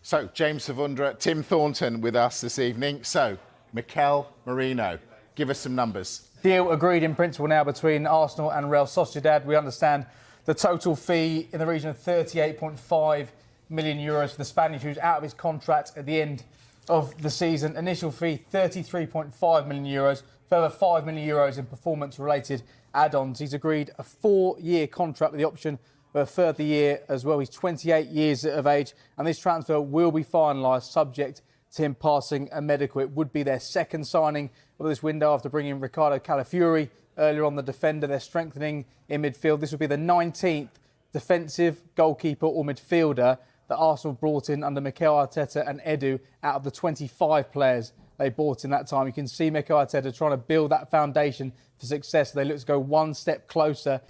So, James Savundra, Tim Thornton with us this evening. So, Mikel Merino, give us some numbers. Deal agreed in principle now between Arsenal and Real Sociedad. We understand the total fee in the region of €38.5 million for the Spaniard, who's out of his contract at the end of the season. Initial fee, €33.5 million, further €5 million in performance-related add-ons. He's agreed a 4-year contract with the option of a further year as well. He's 28 years of age, and this transfer will be finalised subject to him passing a medical. It would be their second signing of this window after bringing Ricardo Calafiori earlier on, the defender. They're strengthening in midfield. This would be the 19th defensive goalkeeper or midfielder that Arsenal brought in under Mikel Arteta and Edu out of the 25 players they bought in that time. You can see Mikel Arteta trying to build that foundation for success. They look to go one step closer.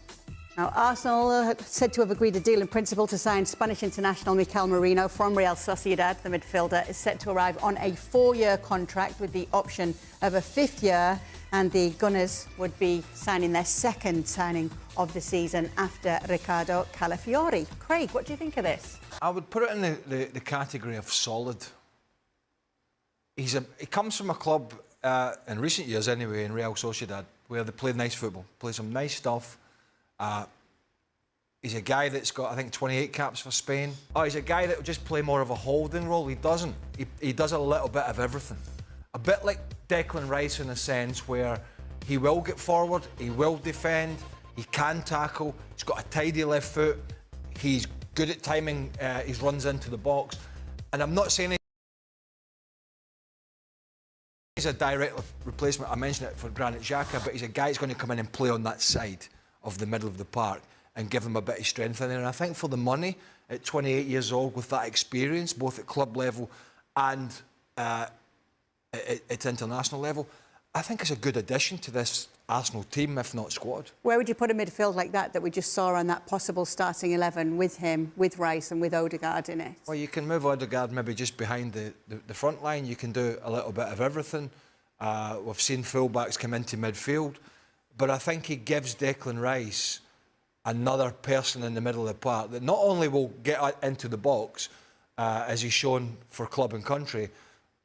Now, Arsenal are said to have agreed a deal in principle to sign Spanish international Mikel Merino from Real Sociedad. The midfielder is set to arrive on a 4-year contract with the option of a 5th year, and the Gunners would be signing their second signing of the season after Ricardo Calafiori. Craig, what do you think of this? I would put it in the category of solid. He comes from a club, in recent years anyway, in Real Sociedad, where they play nice football, play some nice stuff. He's a guy that's got, I think, 28 caps for Spain. He's a guy that will just play more of a holding role. He doesn't. He does a little bit of everything. A bit like Declan Rice in a sense, where he will get forward, he will defend, he can tackle, he's got a tidy left foot, he's good at timing his runs into the box. And I'm not saying he's a direct replacement. I mentioned it for Granit Xhaka, but he's a guy that's going to come in and play on that side of the middle of the park and give him a bit of strength in there. And I think for the money, at 28 years old, with that experience, both at club level and at international level, I think it's a good addition to this Arsenal team, if not squad. Where would you put a midfield like that we just saw on that possible starting 11 with him, with Rice and with Odegaard in it? Well, you can move Odegaard maybe just behind the front line. You can do a little bit of everything. We've seen fullbacks come into midfield. But I think he gives Declan Rice another person in the middle of the park that not only will get into the box, as he's shown for club and country,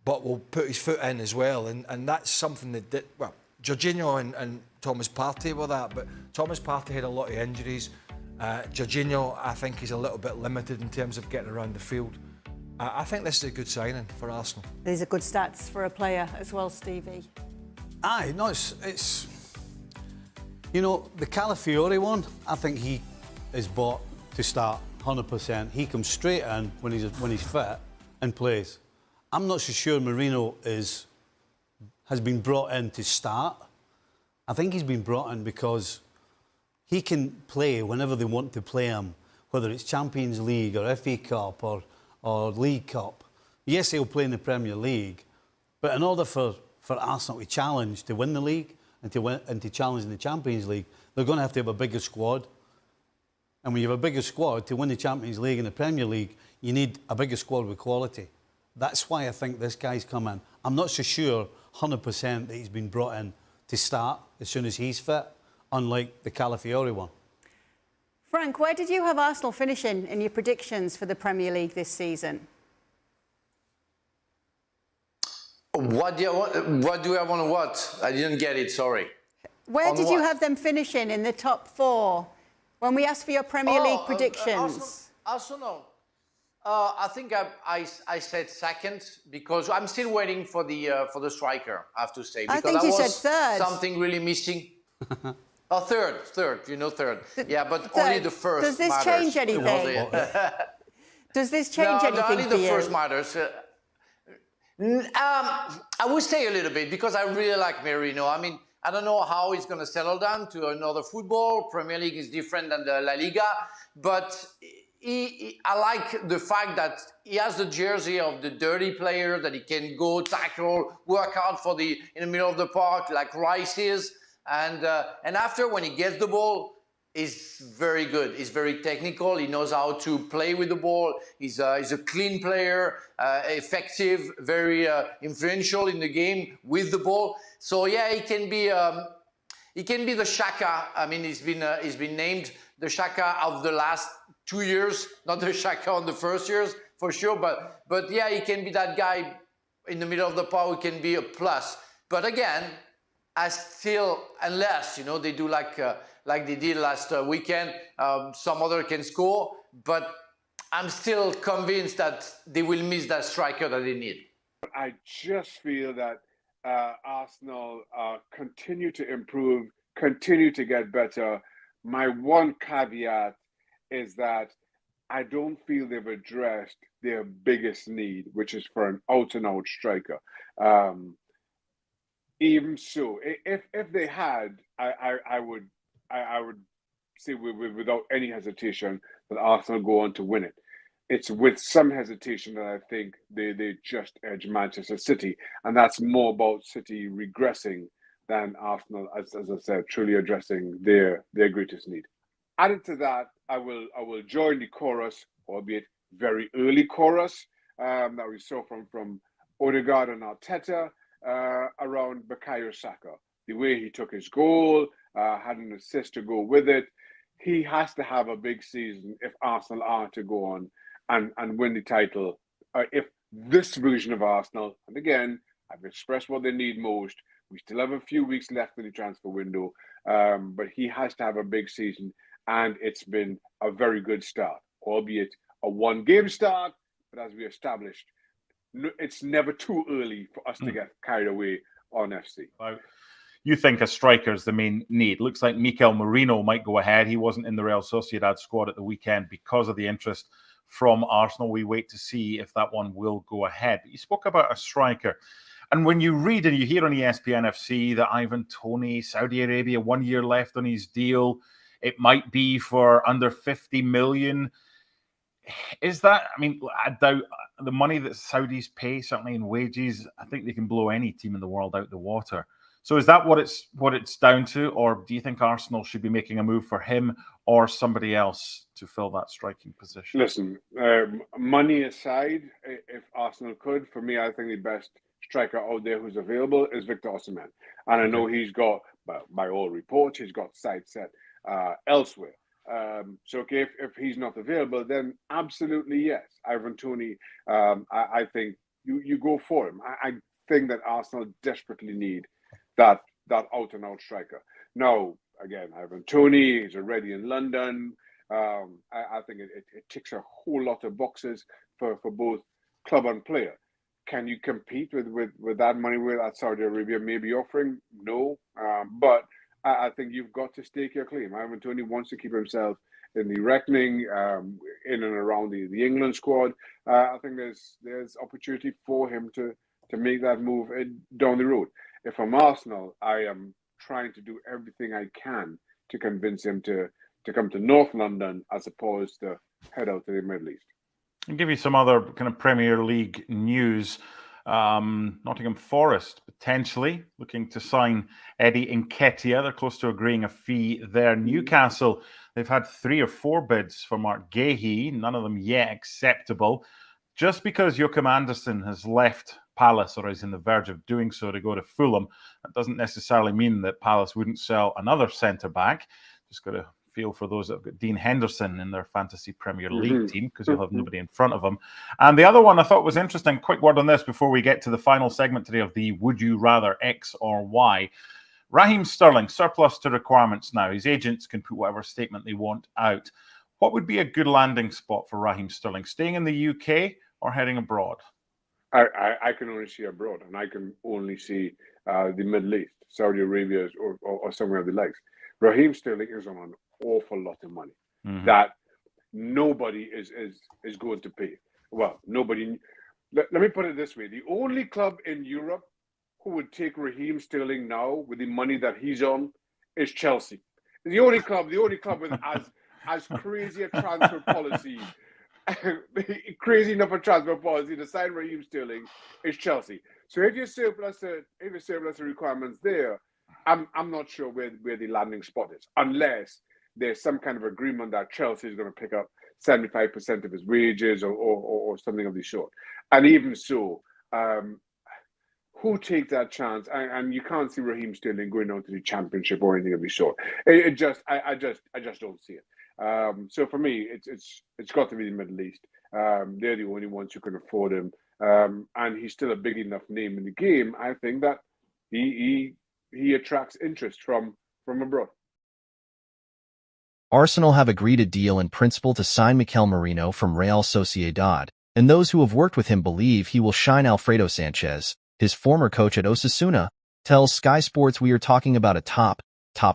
but will put his foot in as well. And that's something that, well, Jorginho and Thomas Partey were that, but Thomas Partey had a lot of injuries. Jorginho, I think, is a little bit limited in terms of getting around the field. I think this is a good signing for Arsenal. These are good stats for a player as well, Stevie. Aye, no, it's you know, the Calafiori one, I think he is bought to start 100%. He comes straight in when he's fit and plays. I'm not so sure Merino has been brought in to start. I think he's been brought in because he can play whenever they want to play him, whether it's Champions League or FA Cup or League Cup. Yes, he'll play in the Premier League, but in order for Arsenal to challenge to win the league and to challenge in the Champions League, they're going to have a bigger squad. And when you have a bigger squad, to win the Champions League and the Premier League, you need a bigger squad with quality. That's why I think this guy's come in. I'm not so sure 100% that he's been brought in to start as soon as he's fit, unlike the Calafiori one. Frank, where did you have Arsenal finishing in your predictions for the Premier League this season? What do I want to watch? I didn't get it, sorry. Where did you have them finishing in the top 4 when we asked for your Premier League predictions? Arsenal. I think I said second because I'm still waiting for the striker, I have to say. Because I think you said third. Something really missing. Oh, third, you know, third. Yeah, but only the first matters. Does this change anything? Does this change anything only for the you? first matters. I would say a little bit because I really like Merino. I mean, I don't know how he's going to settle down to another football. Premier League is different than the La Liga, but I like the fact that he has the jersey of the dirty player, that he can go tackle, work hard in the middle of the park like Rice is, and after when he gets the ball, he's very good. He's very technical. He knows how to play with the ball. He's a clean player, effective, very influential in the game with the ball. So yeah, he can be the Xhaka. I mean, he's been named the Xhaka of the last 2 years, not the Xhaka on the first years. for sure. But yeah, he can be that guy in the middle of the park who can be a plus. But again, I still, unless they do like they did last weekend, some other can score. But I'm still convinced that they will miss that striker that they need. I just feel that Arsenal continue to improve, continue to get better. My one caveat is that I don't feel they've addressed their biggest need, which is for an out-and-out striker. Even so, if they had, I would say without any hesitation that Arsenal go on to win it. It's with some hesitation that I think they just edge Manchester City, and that's more about City regressing than Arsenal, as I said, truly addressing their greatest need. Added to that, I will join the chorus, albeit very early chorus that we saw from Odegaard and Arteta around Bukayo Saka. The way he took his goal, had an assist to go with it. He has to have a big season if Arsenal are to go on and win the title. If this version of Arsenal, and again, I've expressed what they need most. We still have a few weeks left in the transfer window, but he has to have a big season, and it's been a very good start, albeit a one-game start. But as we established, it's never too early for us to get carried away on FC. Wow. You think a striker is the main need. Looks like Mikel Merino might go ahead. He wasn't in the Real Sociedad squad at the weekend because of the interest from Arsenal. We wait to see if that one will go ahead. But you spoke about a striker. And when you read and you hear on ESPN FC that Ivan Toney, Saudi Arabia, 1 year left on his deal, it might be for under 50 million. Is that, I mean, I doubt the money that Saudis pay, certainly in wages, I think they can blow any team in the world out the water. So is that what it's down to, or do you think Arsenal should be making a move for him or somebody else to fill that striking position? Listen, money aside, if Arsenal could, for me, I think the best striker out there who's available is Victor Osimhen. And I know he's got, by all reports, he's got sights set elsewhere. So okay, if he's not available, then absolutely yes. Ivan Toney, I think you go for him. I think that Arsenal desperately need that out-and-out striker. Now, again, Ivan Toney is already in London. I think it ticks a whole lot of boxes for both club and player. Can you compete with that money that Saudi Arabia may be offering? No, but I think you've got to stake your claim. Ivan Toney wants to keep himself in the reckoning, in and around the England squad. I think there's opportunity for him to make that move down the road. If I'm Arsenal, I am trying to do everything I can to convince him to come to North London as opposed to head out to the Middle East. I'll give you some other kind of Premier League news. Nottingham Forest potentially looking to sign Eddie Nketiah. They're close to agreeing a fee there. Newcastle, they've had 3 or 4 bids for Mark Gahey, none of them yet acceptable. Just because Joachim Andersen has left Palace or is in the verge of doing so to go to Fulham, that doesn't necessarily mean that Palace wouldn't sell another centre-back. Just got to feel for those that have got Dean Henderson in their fantasy Premier League team, because you'll have nobody in front of them. And the other one I thought was interesting, quick word on this before we get to the final segment today of the Would You Rather X or Y. Raheem Sterling, surplus to requirements now. His agents can put whatever statement they want out. What would be a good landing spot for Raheem Sterling? Staying in the UK or heading abroad? I can only see abroad, and I can only see the Middle East, Saudi Arabia or somewhere of the likes. Raheem Sterling is on an awful lot of money that nobody is going to pay. Well, nobody. Let me put it this way: the only club in Europe who would take Raheem Sterling now with the money that he's on is Chelsea. The only club with as crazy a transfer policy, crazy enough a transfer policy to sign Raheem Sterling is Chelsea. So if you surplus the requirements there, I'm not sure where the landing spot is, unless there's some kind of agreement that Chelsea is going to pick up 75% of his wages or something of the sort. And even so, who takes that chance? And you can't see Raheem Sterling going out to the Championship or anything of the sort. I just don't see it. So for me, it's got to be the Middle East. They're the only ones who can afford him. And he's still a big enough name in the game. I think that he attracts interest from abroad. Arsenal have agreed a deal in principle to sign Mikel Merino from Real Sociedad, and those who have worked with him believe he will shine. Alfredo Sanchez, his former coach at Osasuna, tells Sky Sports, "We are talking about a top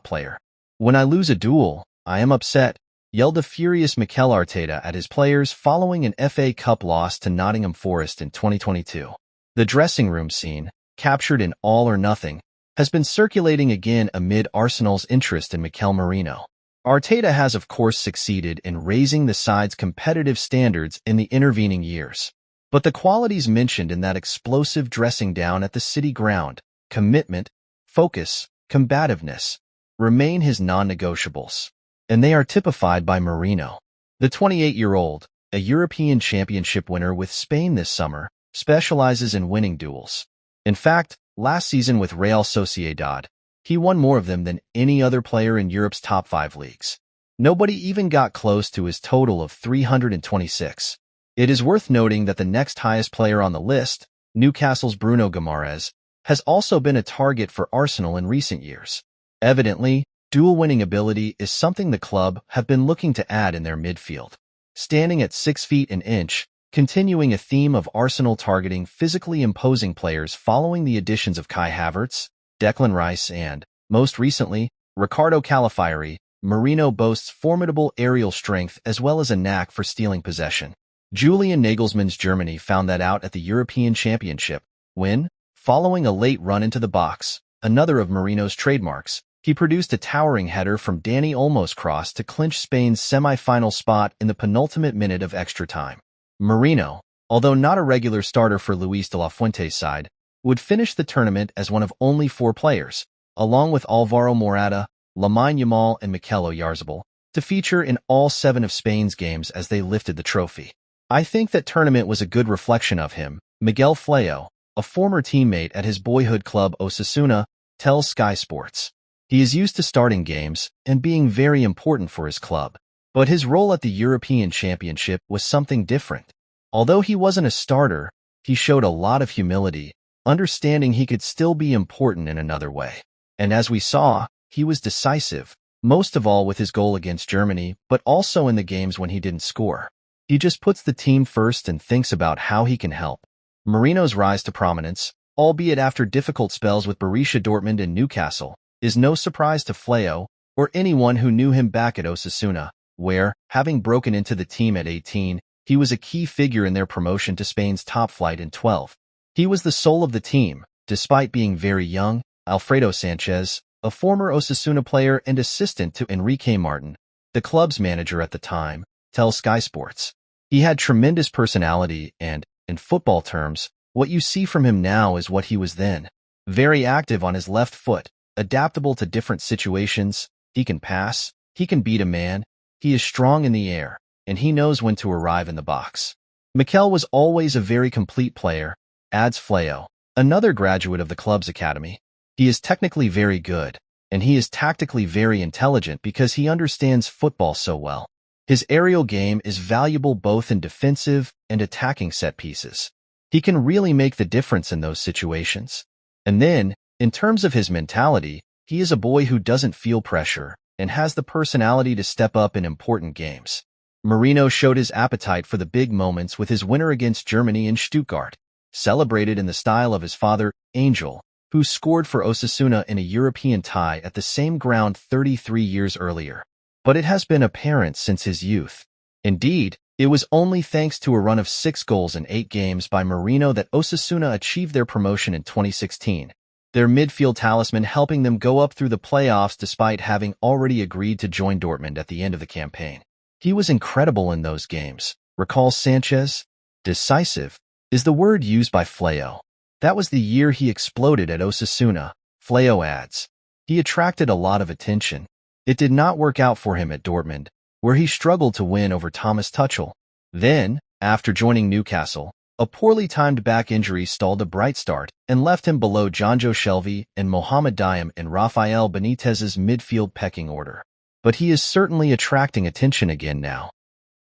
player. When I lose a duel, I am upset," yelled the furious Mikel Arteta at his players following an FA Cup loss to Nottingham Forest in 2022. The dressing room scene, captured in All or Nothing, has been circulating again amid Arsenal's interest in Mikel Merino. Arteta has of course succeeded in raising the side's competitive standards in the intervening years. But the qualities mentioned in that explosive dressing down at the City ground, commitment, focus, combativeness, remain his non-negotiables. And they are typified by Merino. The 28-year-old, a European Championship winner with Spain this summer, specializes in winning duels. In fact, last season with Real Sociedad, he won more of them than any other player in Europe's top 5 leagues. Nobody even got close to his total of 326. It is worth noting that the next highest player on the list, Newcastle's Bruno Guimaraes, has also been a target for Arsenal in recent years. Evidently, duel-winning ability is something the club have been looking to add in their midfield. Standing at 6 feet an inch, continuing a theme of Arsenal targeting physically imposing players following the additions of Kai Havertz, Declan Rice and, most recently, Ricardo Calafiori, Merino boasts formidable aerial strength as well as a knack for stealing possession. Julian Nagelsmann's Germany found that out at the European Championship, when, following a late run into the box, another of Merino's trademarks, he produced a towering header from Dani Olmo's cross to clinch Spain's semi-final spot in the penultimate minute of extra time. Merino, although not a regular starter for Luis de la Fuente's side, would finish the tournament as one of only 4 players, along with Alvaro Morata, Lamine Yamal and Mikel Oyarzabal, to feature in all 7 of Spain's games as they lifted the trophy. I think that tournament was a good reflection of him, Miguel Fleo, a former teammate at his boyhood club Osasuna, tells Sky Sports. He is used to starting games and being very important for his club, but his role at the European Championship was something different. Although he wasn't a starter, he showed a lot of humility, understanding he could still be important in another way. And as we saw, he was decisive, most of all with his goal against Germany, but also in the games when he didn't score. He just puts the team first and thinks about how he can help. Merino's rise to prominence, albeit after difficult spells with Borussia Dortmund and Newcastle, is no surprise to Fleo or anyone who knew him back at Osasuna, where, having broken into the team at 18, he was a key figure in their promotion to Spain's top flight in 12. He was the soul of the team, despite being very young. Alfredo Sanchez, a former Osasuna player and assistant to Enrique Martin, the club's manager at the time, tells Sky Sports. He had tremendous personality and, in football terms, what you see from him now is what he was then. Very active on his left foot, adaptable to different situations, he can pass, he can beat a man, he is strong in the air, and he knows when to arrive in the box. Mikel was always a very complete player, adds Fleo, another graduate of the club's academy. He is technically very good, and he is tactically very intelligent because he understands football so well. His aerial game is valuable both in defensive and attacking set pieces. He can really make the difference in those situations. And then, in terms of his mentality, he is a boy who doesn't feel pressure and has the personality to step up in important games. Merino showed his appetite for the big moments with his winner against Germany in Stuttgart, celebrated in the style of his father, Angel, who scored for Osasuna in a European tie at the same ground 33 years earlier. But it has been apparent since his youth. Indeed, it was only thanks to a run of 6 goals in 8 games by Merino that Osasuna achieved their promotion in 2016, their midfield talisman helping them go up through the playoffs despite having already agreed to join Dortmund at the end of the campaign. He was incredible in those games, recalls Sanchez. Decisive is the word used by Fleo. That was the year he exploded at Osasuna, Fleo adds. He attracted a lot of attention. It did not work out for him at Dortmund, where he struggled to win over Thomas Tuchel. Then, after joining Newcastle, a poorly timed back injury stalled a bright start and left him below Jonjo Shelvey and Mohamed Diam in Rafael Benitez's midfield pecking order. But he is certainly attracting attention again now.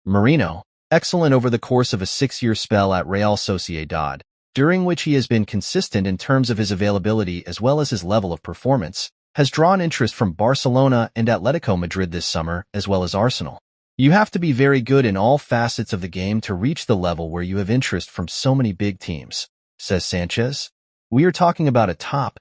Merino, excellent over the course of a 6-year spell at Real Sociedad, during which he has been consistent in terms of his availability as well as his level of performance, has drawn interest from Barcelona and Atletico Madrid this summer, as well as Arsenal. You have to be very good in all facets of the game to reach the level where you have interest from so many big teams, says Sanchez. We are talking about a top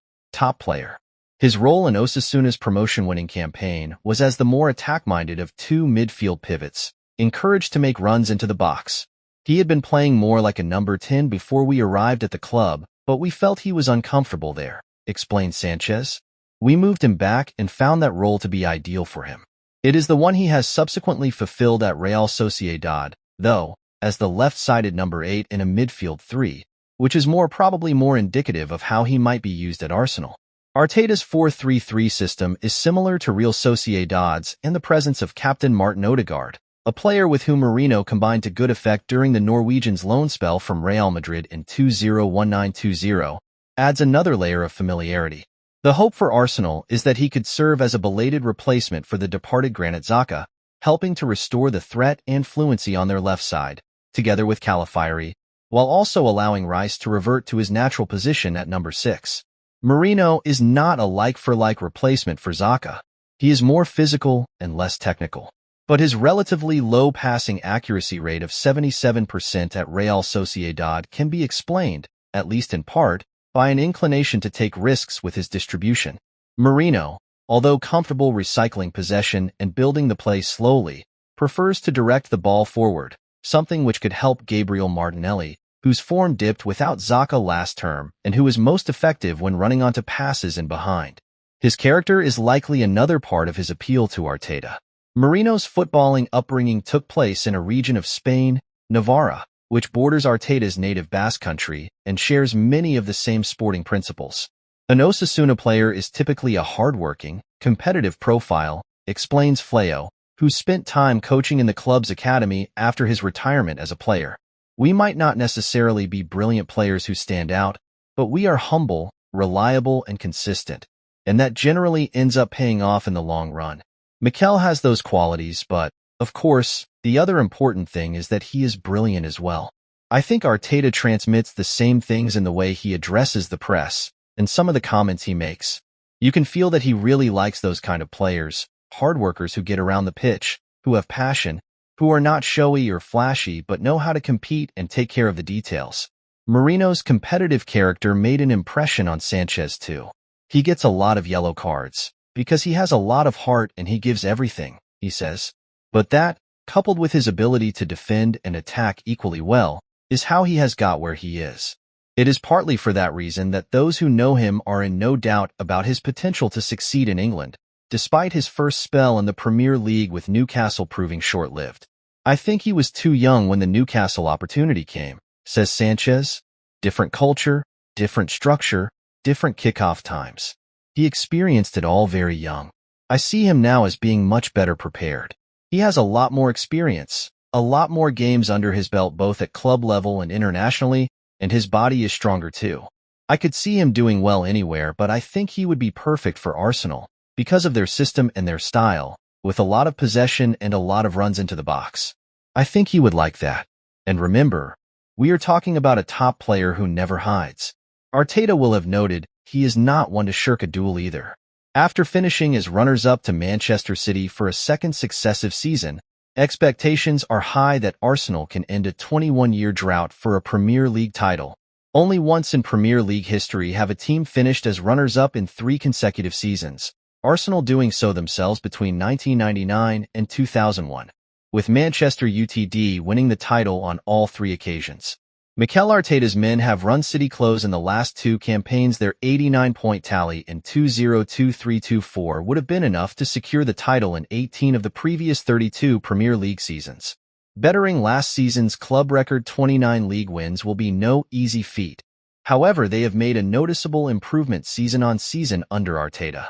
player. His role in Osasuna's promotion-winning campaign was as the more attack-minded of two midfield pivots, encouraged to make runs into the box. He had been playing more like a number 10 before we arrived at the club, but we felt he was uncomfortable there, explained Sanchez. We moved him back and found that role to be ideal for him. It is the one he has subsequently fulfilled at Real Sociedad, though, as the left-sided number 8 in a midfield 3, which is probably more indicative of how he might be used at Arsenal. Arteta's 4-3-3 system is similar to Real Sociedad's in the presence of captain Martin Odegaard, a player with whom Merino combined to good effect during the Norwegian's loan spell from Real Madrid in 2019-20, adds another layer of familiarity. The hope for Arsenal is that he could serve as a belated replacement for the departed Granit Xhaka, helping to restore the threat and fluency on their left side, together with Calafiori, while also allowing Rice to revert to his natural position at number 6. Merino is not a like-for-like replacement for Xhaka. He is more physical and less technical. But his relatively low passing accuracy rate of 77% at Real Sociedad can be explained, at least in part, by an inclination to take risks with his distribution. Merino, although comfortable recycling possession and building the play slowly, prefers to direct the ball forward, something which could help Gabriel Martinelli, whose form dipped without Xhaka last term and who is most effective when running onto passes and behind. His character is likely another part of his appeal to Arteta. Merino's footballing upbringing took place in a region of Spain, Navarra, which borders Arteta's native Basque country and shares many of the same sporting principles. An Osasuna player is typically a hard-working, competitive profile, explains Fleo, who spent time coaching in the club's academy after his retirement as a player. We might not necessarily be brilliant players who stand out, but we are humble, reliable, and consistent, and that generally ends up paying off in the long run. Mikel has those qualities, but, of course, the other important thing is that he is brilliant as well. I think Arteta transmits the same things in the way he addresses the press and some of the comments he makes. You can feel that he really likes those kind of players, hard workers who get around the pitch, who have passion, who are not showy or flashy but know how to compete and take care of the details. Merino's competitive character made an impression on Sanchez too. He gets a lot of yellow cards, because he has a lot of heart and he gives everything, he says. But that, coupled with his ability to defend and attack equally well, is how he has got where he is. It is partly for that reason that those who know him are in no doubt about his potential to succeed in England, despite his first spell in the Premier League with Newcastle proving short-lived. I think he was too young when the Newcastle opportunity came, says Sanchez. Different culture, different structure, different kickoff times. He experienced it all very young. I see him now as being much better prepared. He has a lot more experience, a lot more games under his belt both at club level and internationally, and his body is stronger too. I could see him doing well anywhere, but I think he would be perfect for Arsenal, because of their system and their style, with a lot of possession and a lot of runs into the box. I think he would like that. And remember, we are talking about a top player who never hides. Arteta will have noted he is not one to shirk a duel either. After finishing as runners-up to Manchester City for a second successive season, expectations are high that Arsenal can end a 21-year drought for a Premier League title. Only once in Premier League history have a team finished as runners-up in 3 consecutive seasons, Arsenal doing so themselves between 1999 and 2001, with Manchester United winning the title on all 3 occasions. Mikel Arteta's men have run City close in the last 2 campaigns. Their 89-point tally in 2023-24 would have been enough to secure the title in 18 of the previous 32 Premier League seasons. Bettering last season's club record 29 league wins will be no easy feat. However, they have made a noticeable improvement season on season under Arteta.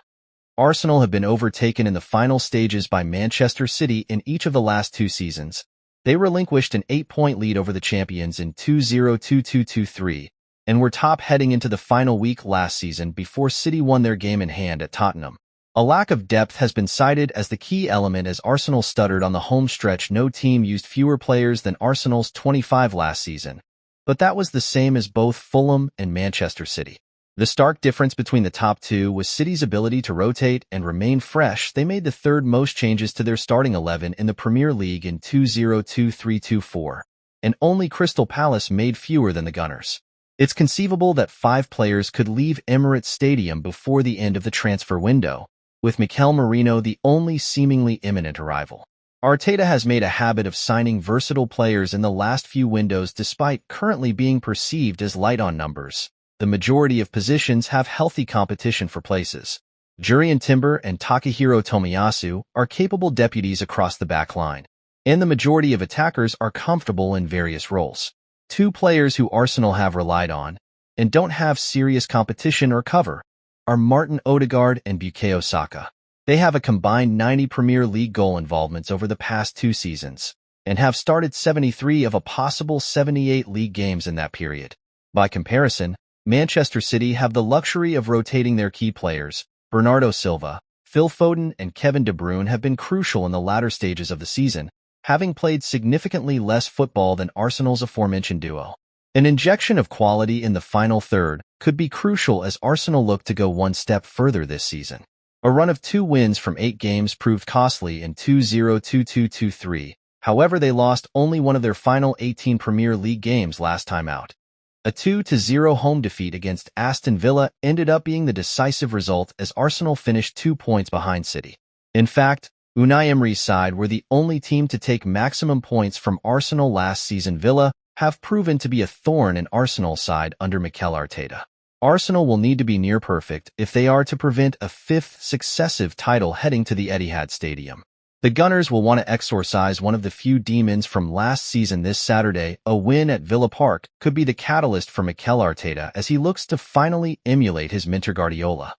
Arsenal have been overtaken in the final stages by Manchester City in each of the last 2 seasons. They relinquished an 8-point lead over the champions in 2022-23 and were top heading into the final week last season before City won their game in hand at Tottenham. A lack of depth has been cited as the key element as Arsenal stuttered on the home stretch. No team used fewer players than Arsenal's 25 last season, but that was the same as both Fulham and Manchester City. The stark difference between the top two was City's ability to rotate and remain fresh. They made the third most changes to their starting 11 in the Premier League in 2023-24, and only Crystal Palace made fewer than the Gunners. It's conceivable that 5 players could leave Emirates Stadium before the end of the transfer window, with Mikel Merino the only seemingly imminent arrival. Arteta has made a habit of signing versatile players in the last few windows despite currently being perceived as light on numbers. The majority of positions have healthy competition for places. Jurriën Timber and Takahiro Tomiyasu are capable deputies across the back line, and the majority of attackers are comfortable in various roles. 2 players who Arsenal have relied on, and don't have serious competition or cover, are Martin Odegaard and Bukayo Saka. They have a combined 90 Premier League goal involvements over the past 2 seasons, and have started 73 of a possible 78 league games in that period. By comparison, Manchester City have the luxury of rotating their key players. Bernardo Silva, Phil Foden, and Kevin De Bruyne have been crucial in the latter stages of the season, having played significantly less football than Arsenal's aforementioned duo. An injection of quality in the final third could be crucial as Arsenal look to go one step further this season. A run of 2 wins from 8 games proved costly in 2022-23. However, they lost only one of their final 18 Premier League games last time out. A 2-0 home defeat against Aston Villa ended up being the decisive result as Arsenal finished 2 points behind City. In fact, Unai Emery's side were the only team to take maximum points from Arsenal last season. Villa have proven to be a thorn in Arsenal's side under Mikel Arteta. Arsenal will need to be near perfect if they are to prevent a 5th successive title heading to the Etihad Stadium. The Gunners will want to exorcise one of the few demons from last season this Saturday. A win at Villa Park could be the catalyst for Mikel Arteta as he looks to finally emulate his mentor Guardiola.